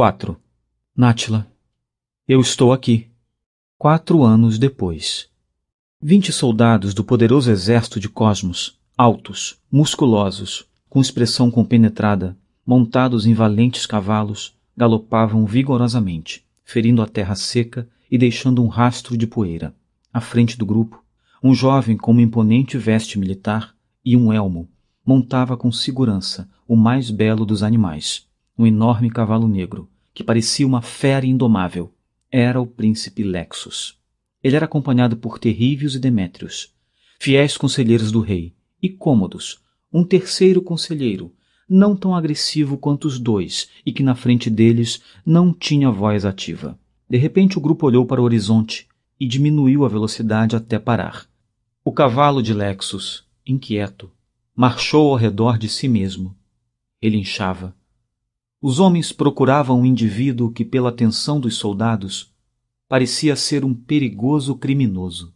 4. Nátila, eu estou aqui. 4 anos depois. 20 soldados do poderoso exército de Cosmos, altos, musculosos, com expressão compenetrada, montados em valentes cavalos, galopavam vigorosamente, ferindo a terra seca e deixando um rastro de poeira. À frente do grupo, um jovem com uma imponente veste militar e um elmo montava com segurança o mais belo dos animais, um enorme cavalo negro, que parecia uma fera indomável. Era o príncipe Lexus. Ele era acompanhado por Terrívios e Demétrios, fiéis conselheiros do rei, e Cômodos, um terceiro conselheiro, não tão agressivo quanto os dois, e que na frente deles não tinha voz ativa. De repente o grupo olhou para o horizonte e diminuiu a velocidade até parar. O cavalo de Lexus, inquieto, marchou ao redor de si mesmo. Relinchava. Os homens procuravam um indivíduo que, pela atenção dos soldados, parecia ser um perigoso criminoso.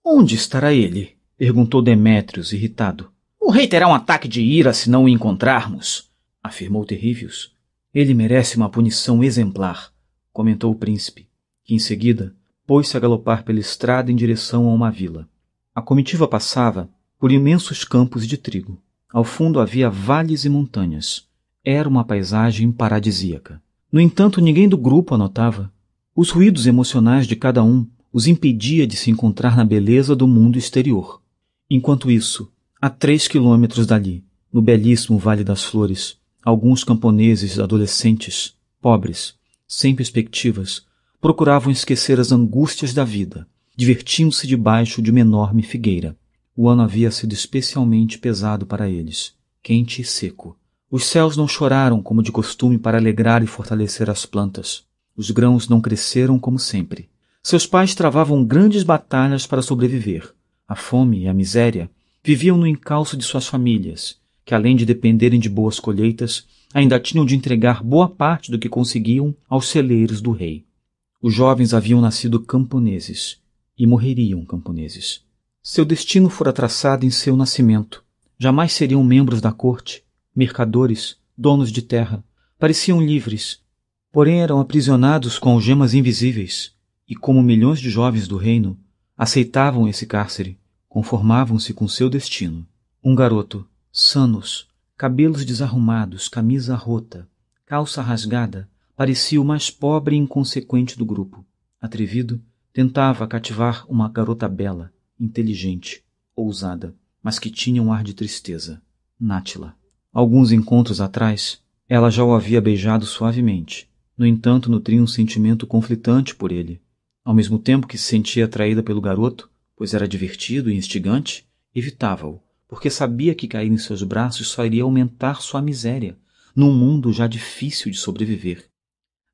Onde estará ele? Perguntou Demétrios, irritado. O rei terá um ataque de ira se não o encontrarmos, afirmou Terrívios. Ele merece uma punição exemplar, comentou o príncipe, que em seguida pôs-se a galopar pela estrada em direção a uma vila. A comitiva passava por imensos campos de trigo. Ao fundo havia vales e montanhas. Era uma paisagem paradisíaca. No entanto, ninguém do grupo a notava. Os ruídos emocionais de cada um os impedia de se encontrar na beleza do mundo exterior. Enquanto isso, a 3 quilômetros dali, no belíssimo Vale das Flores, alguns camponeses adolescentes, pobres, sem perspectivas, procuravam esquecer as angústias da vida, divertindo-se debaixo de uma enorme figueira. O ano havia sido especialmente pesado para eles, quente e seco. Os céus não choraram como de costume para alegrar e fortalecer as plantas. Os grãos não cresceram como sempre. Seus pais travavam grandes batalhas para sobreviver. A fome e a miséria viviam no encalço de suas famílias, que além de dependerem de boas colheitas, ainda tinham de entregar boa parte do que conseguiam aos celeiros do rei. Os jovens haviam nascido camponeses e morreriam camponeses. Seu destino fora traçado em seu nascimento. Jamais seriam membros da corte, mercadores, donos de terra. Pareciam livres, porém eram aprisionados com algemas invisíveis, e como milhões de jovens do reino, aceitavam esse cárcere, conformavam-se com seu destino. Um garoto, sanos, cabelos desarrumados, camisa rota, calça rasgada, parecia o mais pobre e inconsequente do grupo. Atrevido, tentava cativar uma garota bela, inteligente, ousada, mas que tinha um ar de tristeza. Nátila. Alguns encontros atrás, ela já o havia beijado suavemente. No entanto, nutria um sentimento conflitante por ele. Ao mesmo tempo que se sentia atraída pelo garoto, pois era divertido e instigante, evitava-o, porque sabia que cair em seus braços só iria aumentar sua miséria, num mundo já difícil de sobreviver.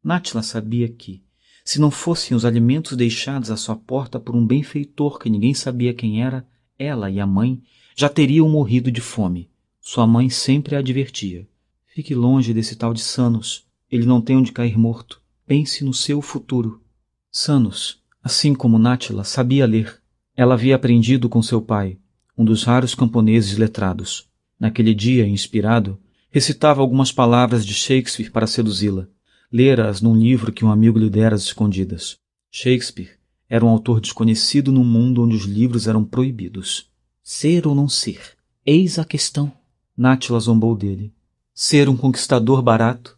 Nátila sabia que, se não fossem os alimentos deixados à sua porta por um benfeitor que ninguém sabia quem era, ela e a mãe já teriam morrido de fome. Sua mãe sempre a advertia. Fique longe desse tal de Sanos. Ele não tem onde cair morto. Pense no seu futuro. Sanos, assim como Nátila, sabia ler. Ela havia aprendido com seu pai, um dos raros camponeses letrados. Naquele dia, inspirado, recitava algumas palavras de Shakespeare para seduzi-la. Lera-as num livro que um amigo lhe dera às escondidas. Shakespeare era um autor desconhecido num mundo onde os livros eram proibidos. Ser ou não ser? Eis a questão. Nátila zombou dele. Ser um conquistador barato?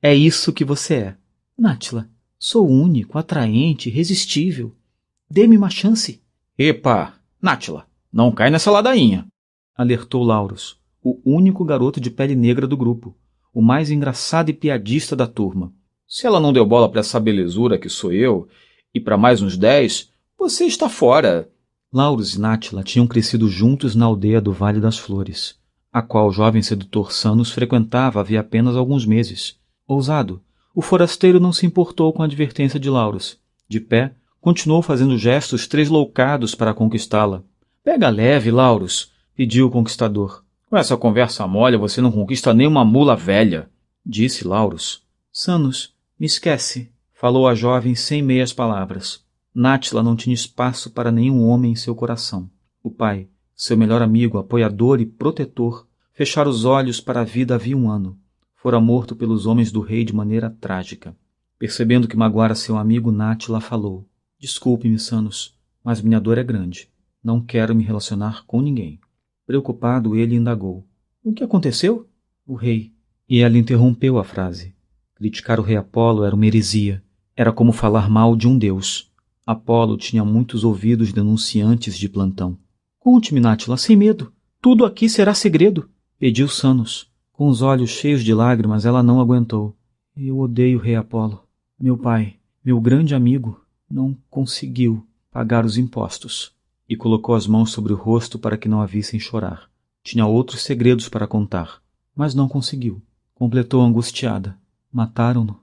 É isso que você é. Nátila, sou único, atraente, irresistível. Dê-me uma chance. Epa, Nátila, não cai nessa ladainha, alertou Laurus, o único garoto de pele negra do grupo, o mais engraçado e piadista da turma. Se ela não deu bola para essa belezura que sou eu, e para mais uns 10, você está fora. Laurus e Nátila tinham crescido juntos na aldeia do Vale das Flores, a qual o jovem sedutor Sanos frequentava havia apenas alguns meses. Ousado, o forasteiro não se importou com a advertência de Laurus. De pé, continuou fazendo gestos tresloucados para conquistá-la. Pega leve, Laurus, pediu o conquistador. Com essa conversa mole você não conquista nem uma mula velha, disse Laurus. Sanos, me esquece, falou a jovem sem meias palavras. Nátila não tinha espaço para nenhum homem em seu coração. O pai, seu melhor amigo, apoiador e protetor, fechara os olhos para a vida havia um ano. Fora morto pelos homens do rei de maneira trágica. Percebendo que magoara seu amigo, Nátila falou: Desculpe-me, Sanos, mas minha dor é grande. Não quero me relacionar com ninguém. Preocupado, ele indagou: O que aconteceu? O rei. E ela interrompeu a frase. Criticar o rei Apolo era uma heresia. Era como falar mal de um deus. Apolo tinha muitos ouvidos denunciantes de plantão. Conte-me, Nátila, sem medo. Tudo aqui será segredo, pediu Sanos. Com os olhos cheios de lágrimas, ela não aguentou. Eu odeio o rei Apolo. Meu pai, meu grande amigo, não conseguiu pagar os impostos. E colocou as mãos sobre o rosto para que não a vissem chorar. Tinha outros segredos para contar, mas não conseguiu. Completou angustiada. Mataram-no.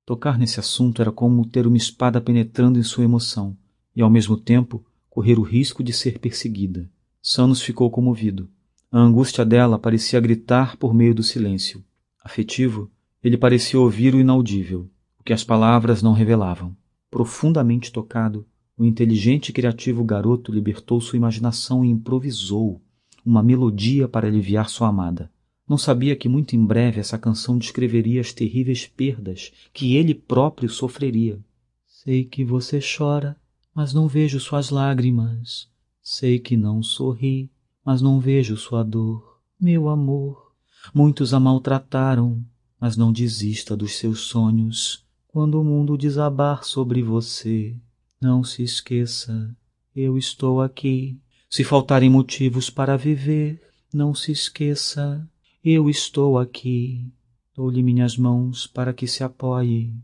Tocar nesse assunto era como ter uma espada penetrando em sua emoção, e ao mesmo tempo correr o risco de ser perseguida. Sanos ficou comovido. A angústia dela parecia gritar por meio do silêncio. Afetivo, ele parecia ouvir o inaudível, o que as palavras não revelavam. Profundamente tocado, o inteligente e criativo garoto libertou sua imaginação e improvisou uma melodia para aliviar sua amada. Não sabia que muito em breve essa canção descreveria as terríveis perdas que ele próprio sofreria. Sei que você chora, mas não vejo suas lágrimas. Sei que não sorri, mas não vejo sua dor. Meu amor, muitos a maltrataram, mas não desista dos seus sonhos. Quando o mundo desabar sobre você, não se esqueça, eu estou aqui. Se faltarem motivos para viver, não se esqueça, eu estou aqui. Dou-lhe minhas mãos para que se apoie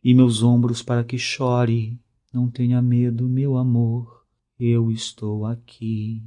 e meus ombros para que chore. Não tenha medo, meu amor, eu estou aqui.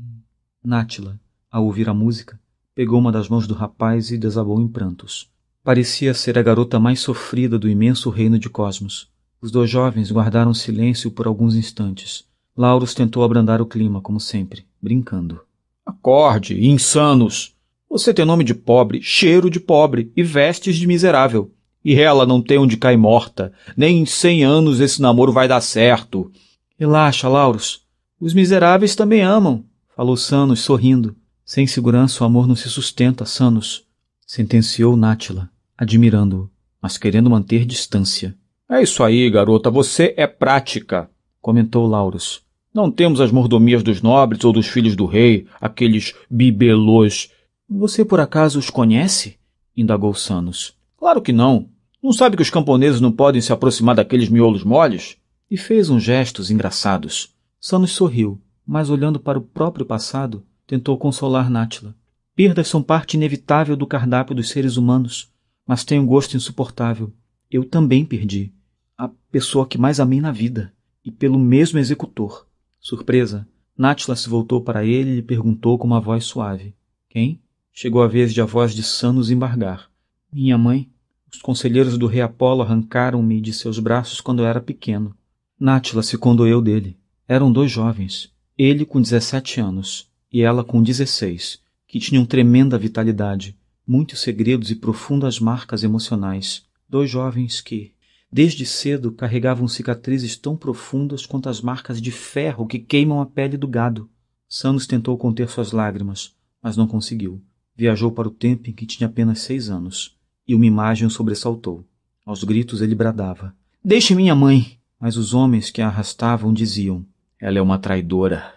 Nátila, ao ouvir a música, pegou uma das mãos do rapaz e desabou em prantos. Parecia ser a garota mais sofrida do imenso reino de Cosmos. Os dois jovens guardaram silêncio por alguns instantes. Laurus tentou abrandar o clima, como sempre, brincando. Acorde, insanos! Você tem nome de pobre, cheiro de pobre e vestes de miserável. E ela não tem onde cair morta. Nem em 100 anos esse namoro vai dar certo. Relaxa, Laurus. Os miseráveis também amam, falou Sanos, sorrindo. Sem segurança o amor não se sustenta, Sanos, sentenciou Nátila, admirando-o, mas querendo manter distância. É isso aí, garota, você é prática, comentou Laurus. Não temos as mordomias dos nobres ou dos filhos do rei, aqueles bibelôs. Você por acaso os conhece? Indagou Sanos. Claro que não. Não sabe que os camponeses não podem se aproximar daqueles miolos moles? E fez uns gestos engraçados. Sanos sorriu, mas olhando para o próprio passado, tentou consolar Nátila. Perdas são parte inevitável do cardápio dos seres humanos, mas tem um gosto insuportável. Eu também perdi. A pessoa que mais amei na vida, e pelo mesmo executor. Surpresa, Nátila se voltou para ele e lhe perguntou com uma voz suave. Quem? Chegou a vez de a voz de Sanos embargar. Minha mãe. Os conselheiros do rei Apolo arrancaram-me de seus braços quando eu era pequeno. Nátila se condoeu dele. Eram dois jovens, ele com 17 anos e ela com 16, que tinham tremenda vitalidade, muitos segredos e profundas marcas emocionais. Dois jovens que, desde cedo, carregavam cicatrizes tão profundas quanto as marcas de ferro que queimam a pele do gado. Sanos tentou conter suas lágrimas, mas não conseguiu. Viajou para o tempo em que tinha apenas 6 anos, e uma imagem o sobressaltou. Aos gritos ele bradava. Deixe minha mãe! Mas os homens que a arrastavam diziam. Ela é uma traidora.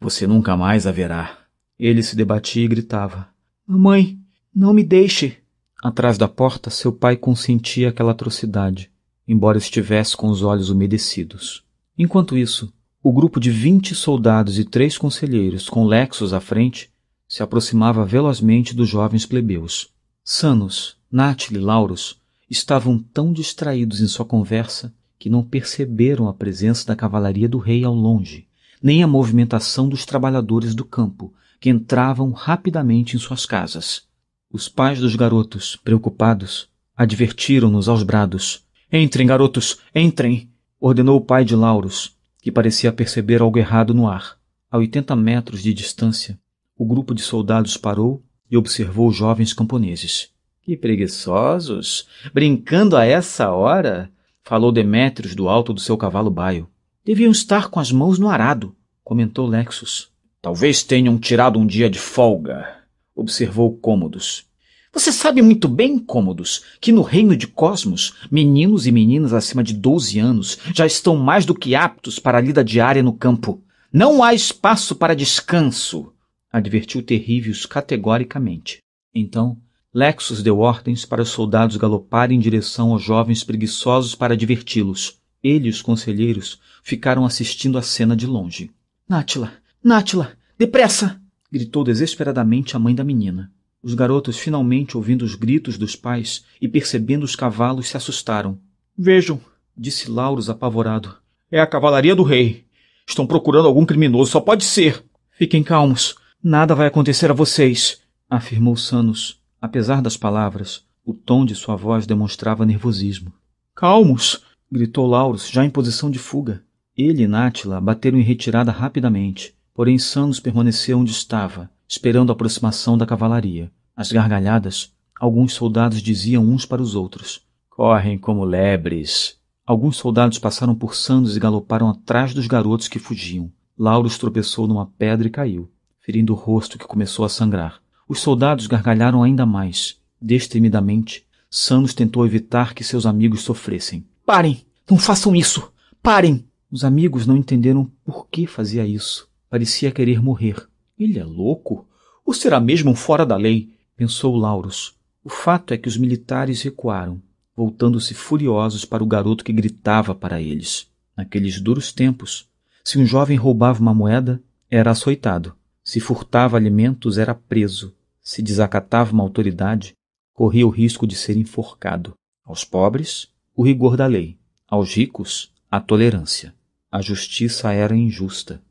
Você nunca mais a verá. Ele se debatia e gritava. Mamãe, não me deixe! Atrás da porta, seu pai consentia aquela atrocidade, embora estivesse com os olhos umedecidos. Enquanto isso, o grupo de 20 soldados e 3 conselheiros, com Lexos à frente, se aproximava velozmente dos jovens plebeus. Sanos, Nátila e Laurus estavam tão distraídos em sua conversa que não perceberam a presença da cavalaria do rei ao longe, nem a movimentação dos trabalhadores do campo, que entravam rapidamente em suas casas. Os pais dos garotos, preocupados, advertiram-nos aos brados. Entrem, garotos, entrem! Ordenou o pai de Laurus, que parecia perceber algo errado no ar. A 80 metros de distância, o grupo de soldados parou e observou os jovens camponeses. Que preguiçosos! Brincando a essa hora? Falou Demétrios do alto do seu cavalo baio. Deviam estar com as mãos no arado, comentou Lexos. Talvez tenham tirado um dia de folga, observou Cômodos. Você sabe muito bem, Cômodos, que no reino de Cosmos, meninos e meninas acima de 12 anos já estão mais do que aptos para a lida diária no campo. Não há espaço para descanso, advertiu Terrívios categoricamente. Então, Lexos deu ordens para os soldados galoparem em direção aos jovens preguiçosos para diverti-los. Ele e os conselheiros ficaram assistindo a cena de longe. Nátila! Nátila! Depressa! Gritou desesperadamente a mãe da menina. Os garotos, finalmente ouvindo os gritos dos pais e percebendo os cavalos, se assustaram. Vejam, disse Laurus apavorado. É a cavalaria do rei. Estão procurando algum criminoso, só pode ser. Fiquem calmos. Nada vai acontecer a vocês, afirmou Sanos. Apesar das palavras, o tom de sua voz demonstrava nervosismo. Calmos! Gritou Laurus, já em posição de fuga. Ele e Nátila bateram em retirada rapidamente, porém Sanos permaneceu onde estava, esperando a aproximação da cavalaria. Às gargalhadas, alguns soldados diziam uns para os outros. Correm como lebres. Alguns soldados passaram por Sanos e galoparam atrás dos garotos que fugiam. Laurus tropeçou numa pedra e caiu, ferindo o rosto que começou a sangrar. Os soldados gargalharam ainda mais. Destemidamente, Sanos tentou evitar que seus amigos sofressem. Parem! Não façam isso! Parem! Os amigos não entenderam por que fazia isso. Parecia querer morrer. Ele é louco? Ou será mesmo um fora da lei? Pensou Laurus. O fato é que os militares recuaram, voltando-se furiosos para o garoto que gritava para eles. Naqueles duros tempos, se um jovem roubava uma moeda, era açoitado. Se furtava alimentos, era preso. Se desacatava uma autoridade, corria o risco de ser enforcado. Aos pobres, o rigor da lei. Aos ricos, a tolerância. A justiça era injusta.